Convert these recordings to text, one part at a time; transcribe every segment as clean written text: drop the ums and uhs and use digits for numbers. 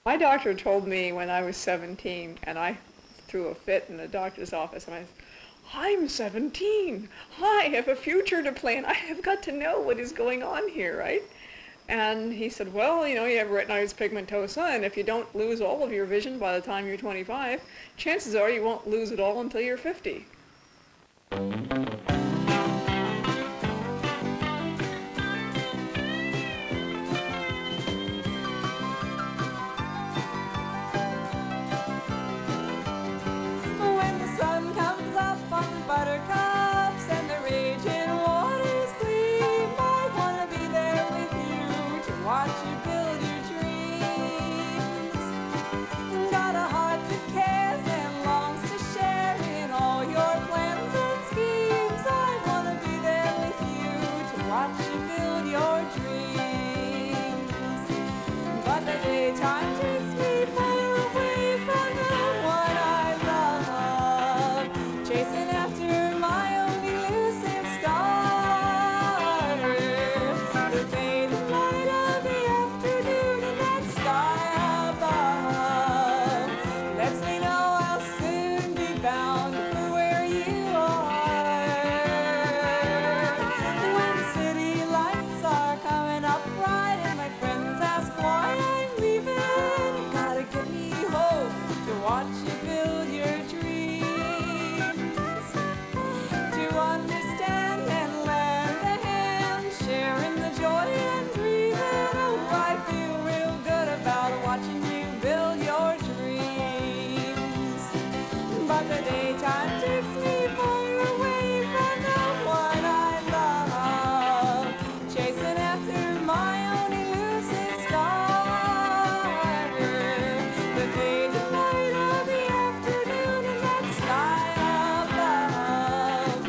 My doctor told me when I was 17, and I threw a fit in the doctor's office, and I'm 17. I have a future to plan. I have got to know what is going on here, right? And he said, well, you know, you have retinitis pigmentosa, and if you don't lose all of your vision by the time you're 25, chances are you won't lose it all until you're 50. Buttercups and the raging waters gleam. I wanna be there with you to watch you build your dreams. Got a heart that cares and longs to share in all your plans and schemes. I wanna be there with you to watch you build your dreams. But the daytime takes me far away from the one I love, chasing after my own elusive star. The fading light of the afternoon in that sky above lets me know I'll soon be bound for where you are. When the city lights are coming up bright and my friends ask why I'm leaving, gotta give me hope to watch you build your dreams. To understand and lend a hand, sharing the joy and breathing. Oh, I feel real good about watching you build your dreams. But the daytime takes me far away from the one I love, chasing after my own elusive star. The fading light of the afternoon in that sky above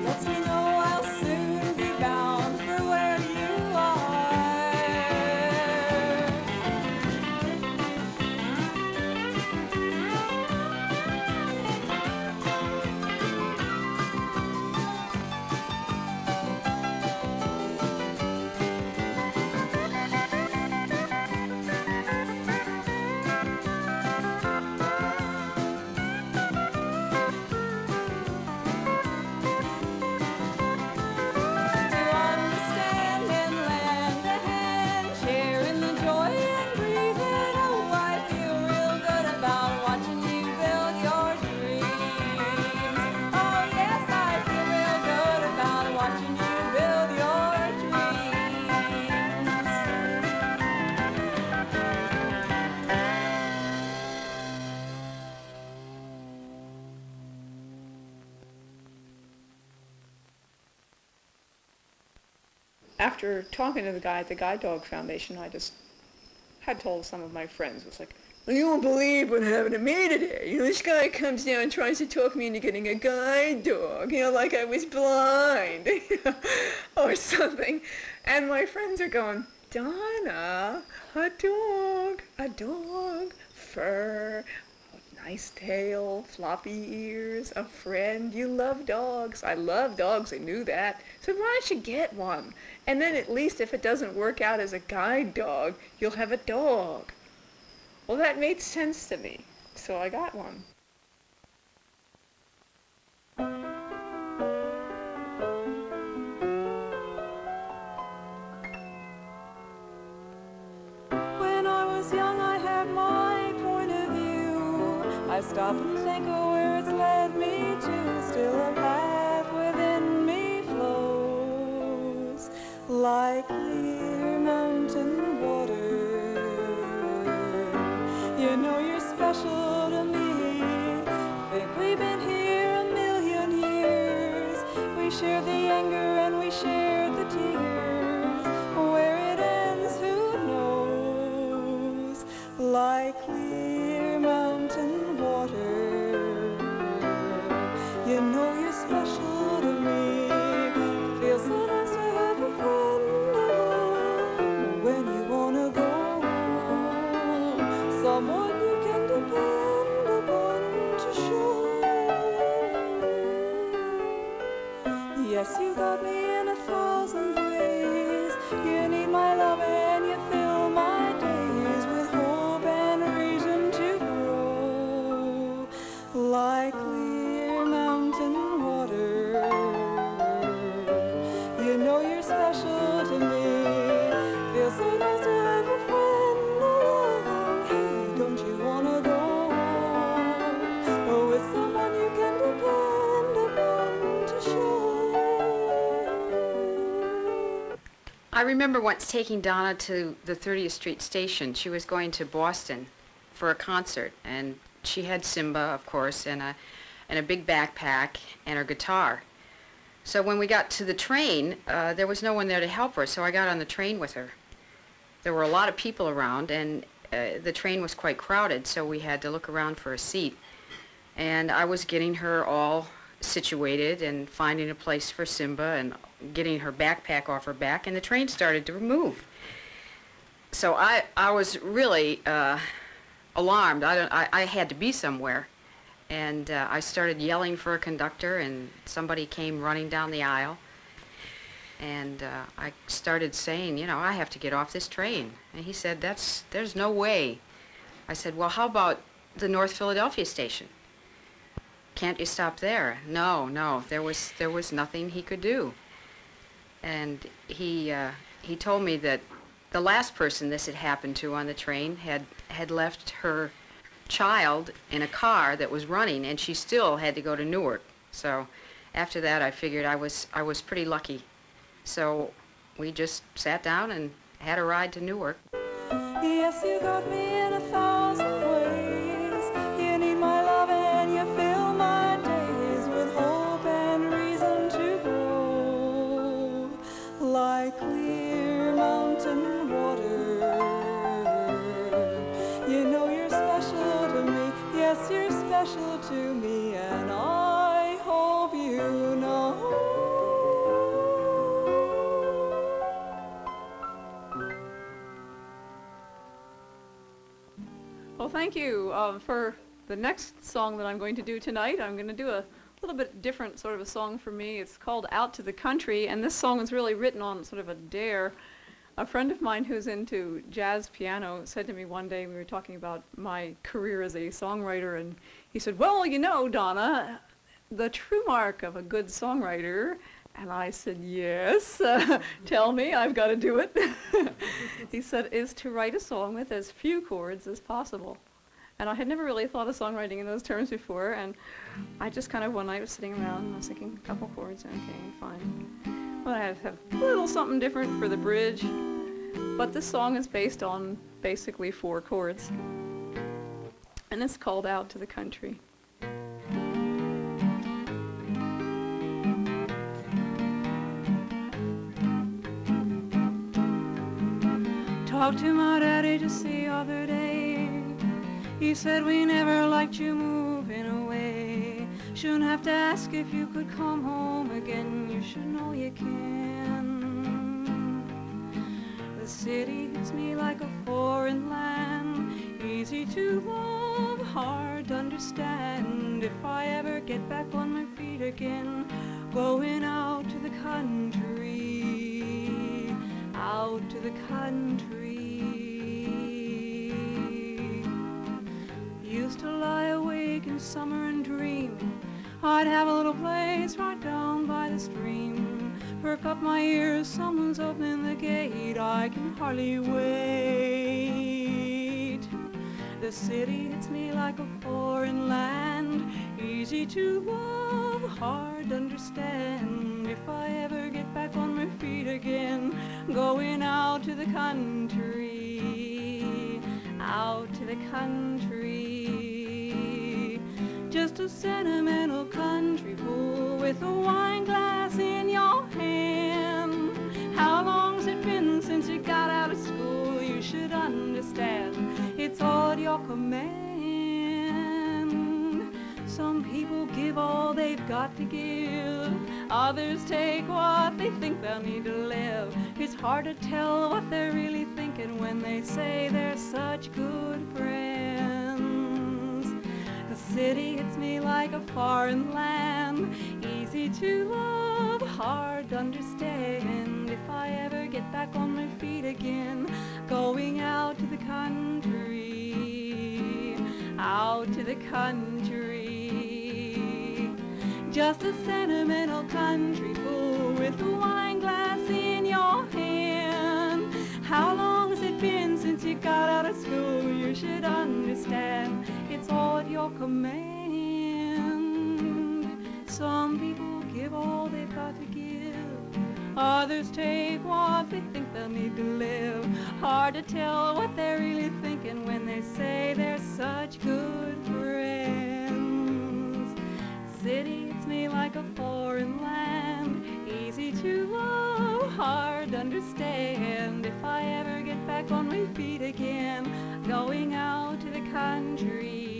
lets me know I'll soon be bound for where you are. To understand and lend a hand, sharing the joy and breathing. Oh, I feel real good about watching you build your dreams. Oh, yes, I feel real good about watching you build your dreams. After talking to the guy at the Guide Dog Foundation, I just had told some of my friends, it was like, well, you won't believe what happened to me today. You know, this guy comes down and tries to talk me into getting a guide dog, you know, like I was blind, or something. And my friends are going, Donna, a dog, fur, nice tail, floppy ears, a friend. You love dogs. I love dogs. I knew that. So why don't you get one? And then at least if it doesn't work out as a guide dog, you'll have a dog. Well, that made sense to me. So I got one. When I was young, I had my point of view. I stop and think of where it's led me to. Still a path within me flows like clear mountain water. You know you're special to me. Think we've been here a million years. We shared the anger and we shared the tears. Where it ends, who knows? Like clear mountain water. You know you're special to me. Feels so nice to have a friend along when you wanna go. Someone you can depend upon to show. Yes, you got me in 1,000 ways. You need my love and you fill my days with hope and clear mountain water. You know you're special to me. Feels so nice to have a friend along. Hey, don't you wanna go with someone you can depend upon to share? I remember once taking Donna to the 30th Street station. She was going to Boston for a concert, and she had Simba, of course, and a big backpack and her guitar. So when we got to the train, there was no one there to help her, so I got on the train with her. There were a lot of people around, and the train was quite crowded, so we had to look around for a seat. And I was getting her all situated and finding a place for Simba and getting her backpack off her back, and the train started to move. So I was really alarmed. I had to be somewhere. And I started yelling for a conductor, and somebody came running down the aisle. And I started saying, you know, I have to get off this train. And he said, there's no way. I said, well, how about the North Philadelphia station? Can't you stop there? No, there was nothing he could do. And he told me that the last person this had happened to on the train had left her child in a car that was running, and she still had to go to Newark. So after that, I figured I was pretty lucky. So we just sat down and had a ride to Newark. Yes, you got me in 1,000 ways. You need my love and you fill my days with hope and reason to grow. Like clear mountain water. You know you're special to me. Yes, you're special to me, and I hope you know. Well, thank you. For the next song that I'm going to do tonight, I'm going to do a little bit different sort of a song for me. It's called Out to the Country, and this song is really written on sort of a dare. A friend of mine who's into jazz piano said to me one day, we were talking about my career as a songwriter, and he said, well, you know, Donna, the true mark of a good songwriter. And I said, yes, tell me, I've got to do it. He said, is to write a song with as few chords as possible. And I had never really thought of songwriting in those terms before, and I just kind of, one night was sitting around and I was thinking, a couple chords, okay, fine. Well, I had to have a little something different for the bridge, but this song is based on basically 4 chords. And it's called Out to the Country. Talked to my daddy just the other day. He said we never liked you moving away. Shouldn't have to ask if you could come home again. You should know you can. The city hits me like a foreign land. Easy to love, hard to understand. If I ever get back on my feet again, going out to the country, out to the country. Used to lie awake in summer and dream I'd have a little place right down by the stream. Perk up my ears, someone's opening the gate. I can hardly wait. The city hits me like a foreign land. Easy to love, hard to understand. If I ever get back on my feet again, going out to the country, out to the country. Just a sentimental country fool with a wine glass in your hand. How long's it been since you got out of school? You should understand, it's all at your command. Some people give all they've got to give. Others take what they think they'll need to live. It's hard to tell what they're really thinking when they say they're such good friends. The city hits me like a foreign land. Easy to love, hard to understand. If I ever get back on my feet again, going out to the country, out to the country. just a sentimental country fool with a wine glass in your hand. How long has it been since you got out of school? You should understand it's all at your command. Some people give all they've got to give, others take what they think they'll need to live. Hard to tell what they're really thinking when they say they're such good friends. City hits me like a foreign land, easy to love, hard to understand. If I ever get back on my feet again, going out to the country,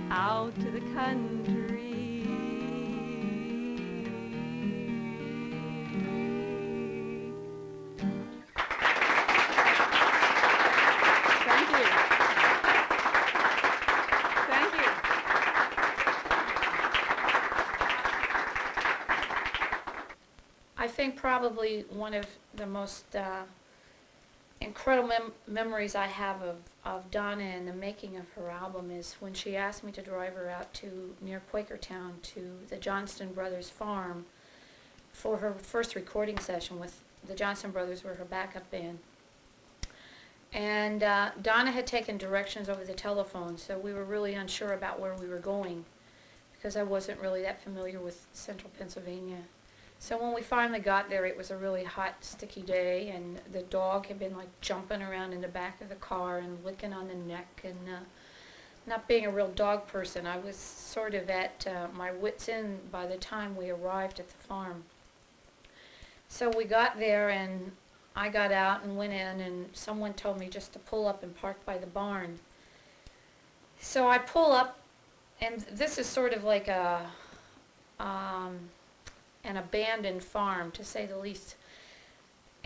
out to the country. Thank you. Thank you. I think probably one of the most incredible memories I have of Donna and the making of her album is when she asked me to drive her out to near Quakertown to the Johnston Brothers farm for her first recording session with the Johnston Brothers were her backup band. And Donna had taken directions over the telephone, so we were really unsure about where we were going because I wasn't really that familiar with central Pennsylvania. So when we finally got there, it was a really hot, sticky day, and the dog had been like jumping around in the back of the car and licking on the neck. And not being a real dog person, I was sort of at my wits' end by the time we arrived at the farm. So we got there, and I got out and went in, and someone told me just to pull up and park by the barn. So I pull up, and this is sort of like an abandoned farm, to say the least.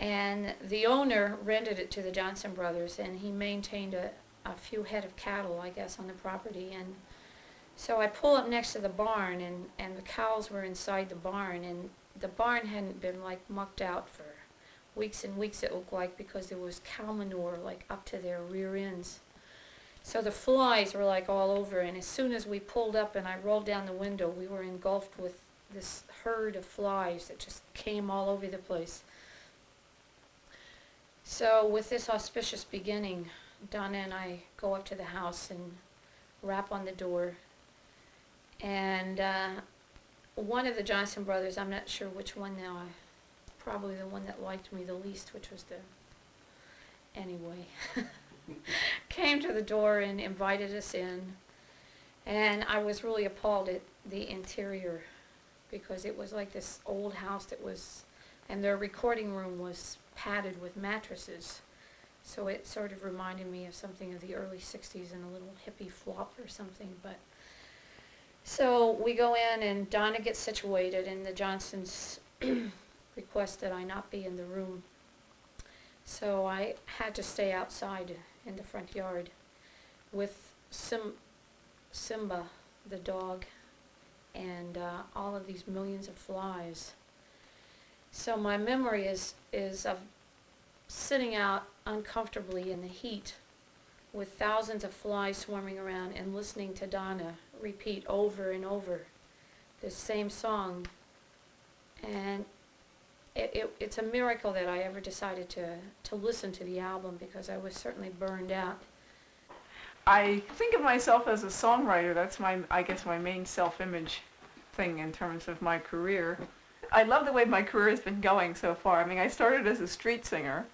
And the owner rented it to the Johnson Brothers, and he maintained a few head of cattle, I guess, on the property. And so I pull up next to the barn, and the cows were inside the barn, and the barn hadn't been like mucked out for weeks and weeks, it looked like, because there was cow manure like up to their rear ends. So the flies were like all over, and as soon as we pulled up and I rolled down the window, we were engulfed with this herd of flies that just came all over the place. So with this auspicious beginning, Donna and I go up to the house and rap on the door. And one of the Johnson Brothers, I'm not sure which one now, probably the one that liked me the least, which was anyway, came to the door and invited us in. And I was really appalled at the interior, because it was like this old house that was, and their recording room was padded with mattresses. So it sort of reminded me of something of the early 60s and a little hippie flop or something. But so we go in, and Donna gets situated, and the Johnsons request that I not be in the room. So I had to stay outside in the front yard with Simba, the dog, and all of these millions of flies. So my memory is of sitting out uncomfortably in the heat with thousands of flies swarming around and listening to Donna repeat over and over the same song. And it's a miracle that I ever decided to listen to the album, because I was certainly burned out. I think of myself as a songwriter. That's I guess my main self-image thing in terms of my career. I love the way my career has been going so far. I mean, I started as a street singer,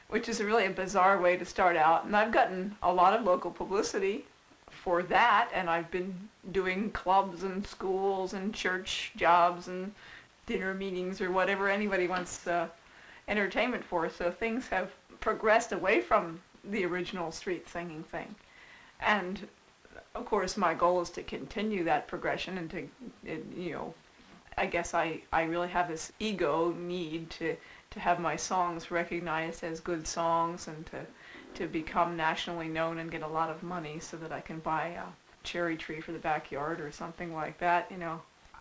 which is really a bizarre way to start out, and I've gotten a lot of local publicity for that, and I've been doing clubs and schools and church jobs and dinner meetings or whatever anybody wants entertainment for. So things have progressed away from the original street singing thing. And of course my goal is to continue that progression and to, I guess I really have this ego need to have my songs recognized as good songs, and to become nationally known and get a lot of money so that I can buy a cherry tree for the backyard or something like that.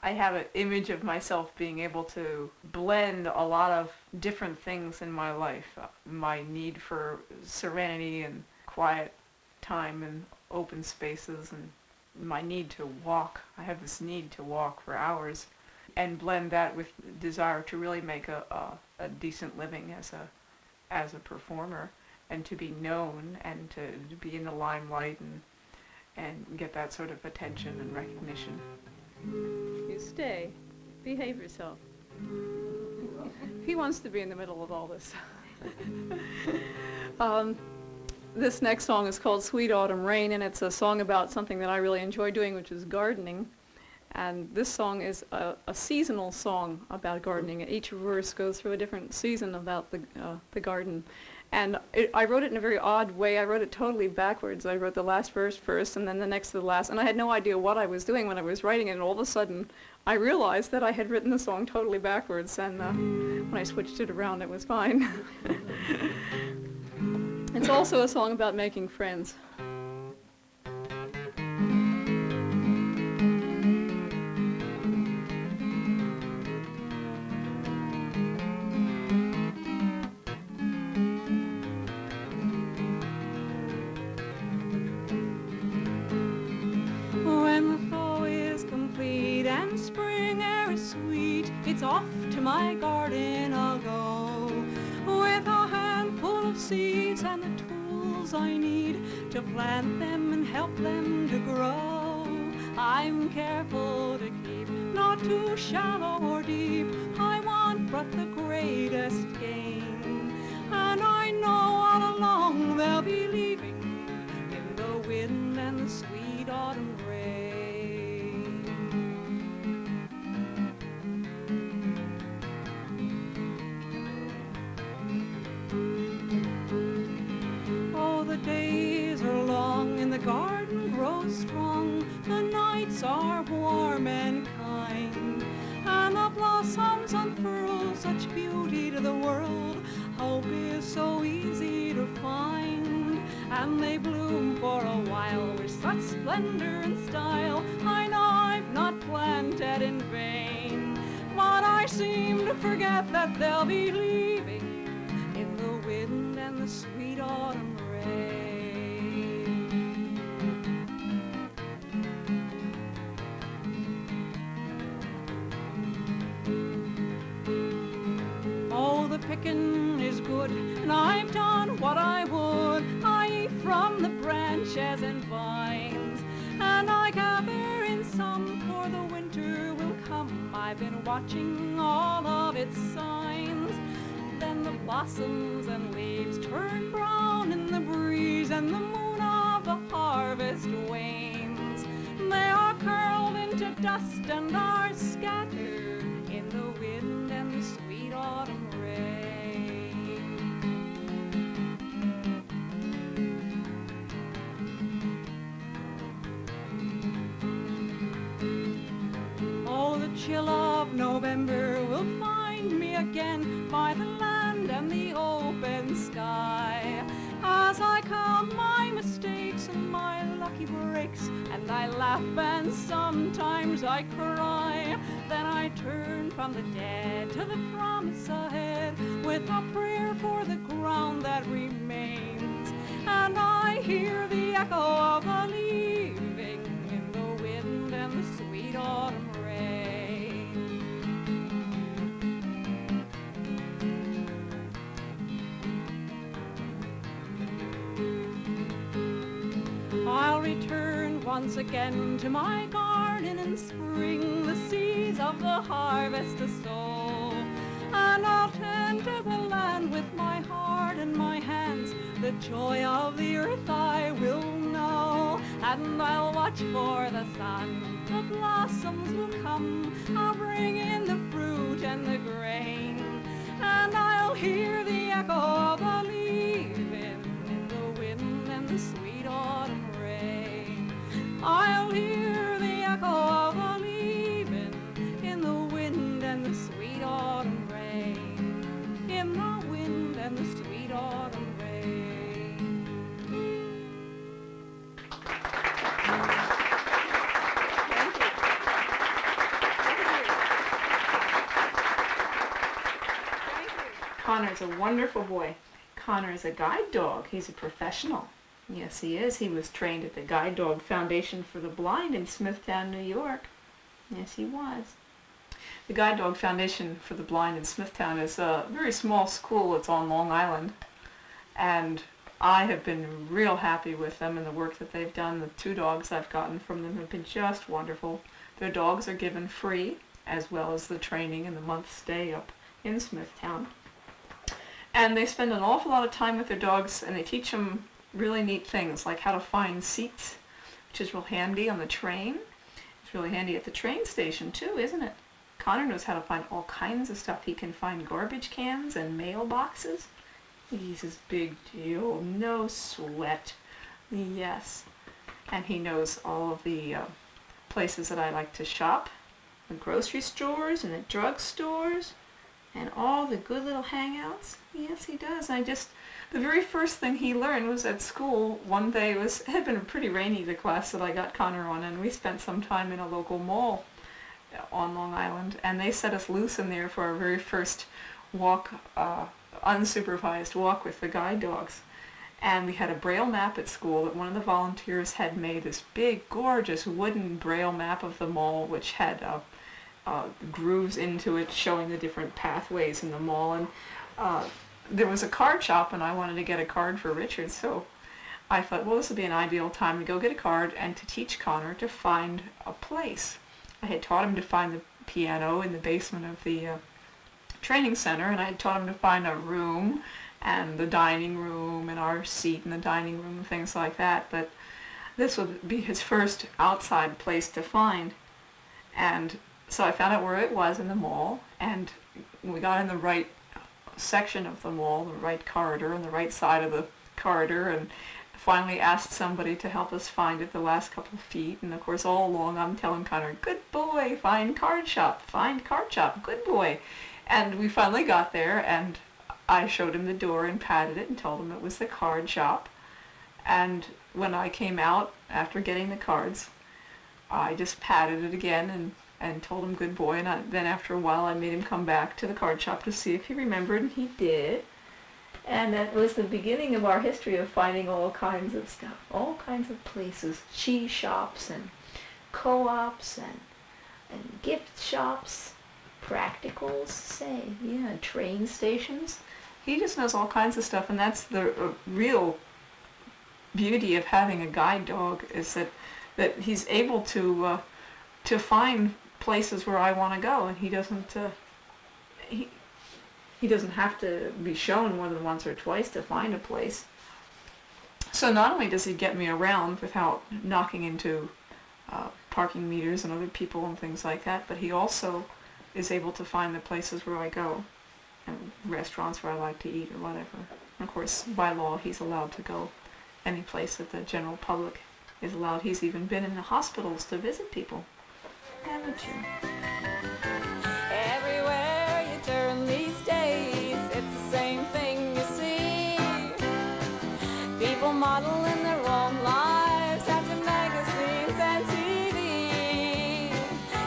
I have an image of myself being able to blend a lot of different things in my life. My need for serenity and quiet time and open spaces, and my need to walk. I have this need to walk for hours, and blend that with desire to really make a decent living as a performer, and to be known and to be in the limelight and get that sort of attention and recognition. You stay. Behave yourself. He wants to be in the middle of all this. This next song is called Sweet Autumn Rain, and it's a song about something that I really enjoy doing, which is gardening. And this song is a seasonal song about gardening. Each verse goes through a different season about the garden. And I wrote it in a very odd way. I wrote it totally backwards. I wrote the last verse first and then the next to the last. And I had no idea what I was doing when I was writing it. And all of a sudden, I realized that I had written the song totally backwards. And when I switched it around, it was fine. It's also a song about making friends. It's off to my garden I'll go, with a handful of seeds and the tools I need to plant them and help them to grow. I'm careful to keep not too shallow or deep. I want but the greatest gain, and I know all along they'll be leaving in the wind and the sweet autumn rain. The days are long and the garden grows strong. The nights are warm and kind, and the blossoms unfurl such beauty to the world. Hope is so easy to find, and they bloom for a while with such splendor and style. I know I've not planted in vain, but I seem to forget that they'll be leaving in the wind and the sweet autumn rain. Oh, the picking is good, and I've done what I would. I eat from the branches and vines, and I gather in some, for the winter will come. I've been watching all of its signs. Then the blossoms and leaves turn brown in the breeze, and the moon of the harvest wanes. They are curled into dust and are scattered in the wind and the sweet autumn rain. Oh, the chill of November will find me again by the land and the open sky, as I count my mistakes and my lucky breaks, and I laugh and sometimes I cry. Then I turn from the dead to the promise ahead, with a prayer for the ground that remains, and I hear the echo of a leaving in the wind and the sweet autumn rain. I'll return once again to my garden in spring, the seeds of the harvest to sow, and I'll tend to the land with my heart and my hands. The joy of the earth I will know, and I'll watch for the sun. The blossoms will come, I'll bring in the fruit and the grain, and I'll hear the echo of the leaving in the wind and the sweet autumn rain. I'll hear the echo of a leaving in the wind and the sweet autumn rain, in the wind and the sweet autumn rain. Thank you. Connor's a wonderful boy. Connor is a guide dog. He's a professional. Yes, he is. He was trained at the Guide Dog Foundation for the Blind in Smithtown, New York. Yes, he was. The Guide Dog Foundation for the Blind in Smithtown is a very small school. It's on Long Island. And I have been real happy with them and the work that they've done. The 2 dogs I've gotten from them have been just wonderful. Their dogs are given free, as well as the training and the month's stay up in Smithtown. And they spend an awful lot of time with their dogs, and they teach them really neat things, like how to find seats, which is real handy on the train. It's really handy at the train station, too, isn't it? Connor knows how to find all kinds of stuff. He can find garbage cans and mailboxes. He's his big deal. No sweat. Yes. And he knows all of the places that I like to shop. The grocery stores and the drug stores. And all the good little hangouts. Yes, he does. The very first thing he learned was at school. One day, it had been pretty rainy, the class that I got Connor on, and we spent some time in a local mall on Long Island. And they set us loose in there for our very first walk, unsupervised walk with the guide dogs. And we had a Braille map at school that one of the volunteers had made, this big, gorgeous wooden Braille map of the mall, which had grooves into it showing the different pathways in the mall. And there was a card shop, and I wanted to get a card for Richard, so I thought, well, this would be an ideal time to go get a card and to teach Connor to find a place. I had taught him to find the piano in the basement of the training center, and I had taught him to find a room and the dining room and our seat in the dining room and things like that, but this would be his first outside place to find. And so I found out where it was in the mall, and we got in the right section of the mall, the right corridor, on the right side of the corridor, and finally asked somebody to help us find it the last couple of feet. And of course, all along I'm telling Connor, good boy, find card shop, good boy. And we finally got there, and I showed him the door and patted it and told him it was the card shop. And when I came out after getting the cards, I just patted it again and told him good boy. And then after a while I made him come back to the card shop to see if he remembered, and he did. And that was the beginning of our history of finding all kinds of stuff, all kinds of places, cheese shops and co-ops and gift shops, practicals, train stations. He just knows all kinds of stuff, and that's the real beauty of having a guide dog, is that he's able to find places where I want to go, and he doesn't have to be shown more than once or twice to find a place. So not only does he get me around without knocking into parking meters and other people and things like that, but he also is able to find the places where I go, and restaurants where I like to eat or whatever. And of course, by law, he's allowed to go any place that the general public is allowed. He's even been in the hospitals to visit people. Haven't you? Everywhere you turn these days, it's the same thing you see. People modeling their own lives after magazines and TV.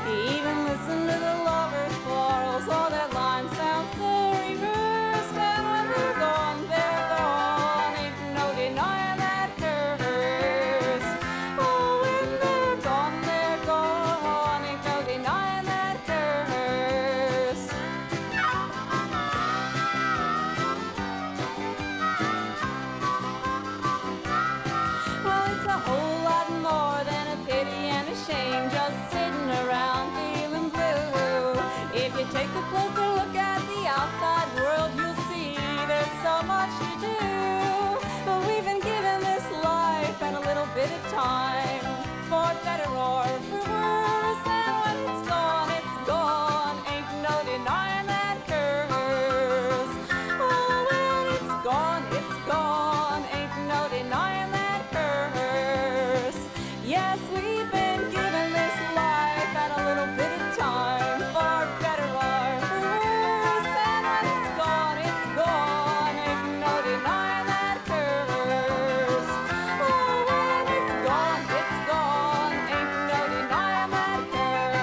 You even listen to the lovers' quarrels, all their lines sound so reversed. And when they're gone, ain't no denying that curse. Oh, when they're gone, ain't no denying that curse. Well, it's a whole lot more than a pity and a shame, just sitting around feeling blue. If you take a closer look at the outside world, you'll see there's so much to do. But we've been given this life and a little bit of time, for better or for worse. And when it's gone, ain't no denying that curse. Oh, when it's gone, ain't no denying that curse. Yes, we've been given this life and a little bit of time, for better or for worse. And when it's gone, ain't no denying that curse. Oh, when it's gone, ain't no denying that curse.